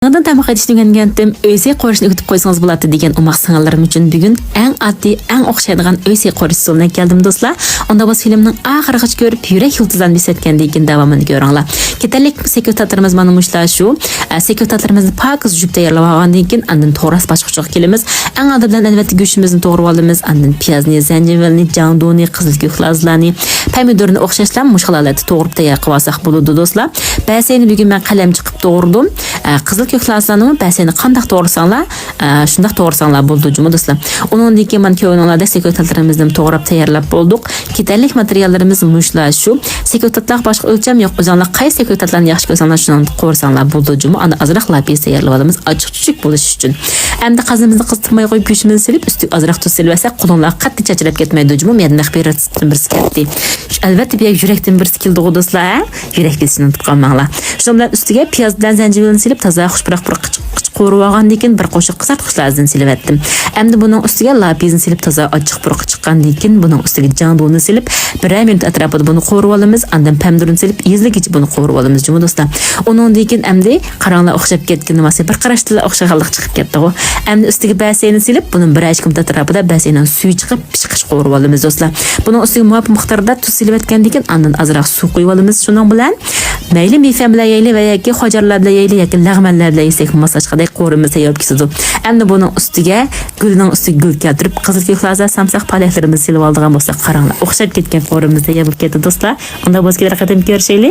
Ondan tamak edishni o'rgangandim. O'zi qorishni o'tib qo'ysangiz bo'ladi degan umoq sing'illarim uchun bugun eng oddiy, eng o'xshaydigan o'zi qorish usuluna keldim do'stlar. Unda bu filmning oxirigacha ko'rib yurak yultizdan bisatgandan keyin davomini ko'ringlar. Ketarlik sekretarlarimiz mana mushlar shu. Sekretarlarimizni pokiz yuvib tayyorlab olgandan keyin andan to'g'ras boshqacha kelamiz. Eng oldin bilan albatta go'shtimizni to'g'rab olamiz. Andan piyozni, zanjibilni, jandoni, qizil ko'khlazlarni, pomidorni o'xshashlar mushxalarni to'g'rab tayyor qilib olsak bo'ladi do'stlar. Ba'sini bugun men qalam chiqib to'g'irdim. Qizil ko'khlazlarni ba'sini qanday to'g'risanglar, shunday to'g'risanglar bo'ldi juma do'stlar. Undan keyin men ko'yinlarda sekretarlarimizni to'g'rab tayyorlab bo'ldik. Ketarlik materiallarimiz mushlar shu. Sekretarlar boshqa o'lcham yo'q. O'zinglar qaysi sekretarlarni yaxshi ko'rsanglar shuni qo'rsanglar bo'ldi juma. Ana azroq lapis tayyorlab olamiz ochiq-chuchuk bo'lish uchun. Endi qazimizni qizitmay qo'yib go'shtimizni silib, ustiga azroq tuz silib olsak, qo'linglar qattiq chachirab ketmaydi juma. Men maxbiyatdan birisi ketdi. Albatta bu yurakdan birisi keldi do'stlar. Yurak kesini tutqanmanglar. Shuning bilan ustiga piyoz bilan zanjibilni silib, toza xushbiroq bir qo'rib olgandan keyin bir qo'shiq qizartqichlarni silib etdim. Endi buning ustiga lapisni silib toza ochiq puruq chiqqandan keyin buning ustiga jandoni silib, 1 minut atrofida buni qo'rib olamiz. Andan pomidorni silib, ezligicha buni qo'rib olamiz juma do'stlar. Undan keyin endi qaranglar o'xshab ketgan nimasi bir qarashda o'xshaganlik chiqib ketdi-ku. Endi ustiga baseyni silib, buni 1 minut atrofida baseydan suv chiqib, pishqish qo'rib olamiz do'stlar. Buning ustiga muvofiq miqdorda tuz silib etgandan keyin andan azroq suv qo'yib olamiz. Shuning bilan mayli mefam bilan yeyli va yoki xojarlar bilan yeyli yoki lag'manlar bilan yesak masajqaday qo'rimiz tayyor ketadi. Endi buning ustiga gulning ustiga gul keltirib, qizil ko'khlazar, samsaq palaklarimizni silib oldigan bo'lsak, qaranglar, o'xshab ketgan qo'rimiz tayyor bo'lib ketdi do'stlar. Unda o'zgalar qadam ko'rishaylik.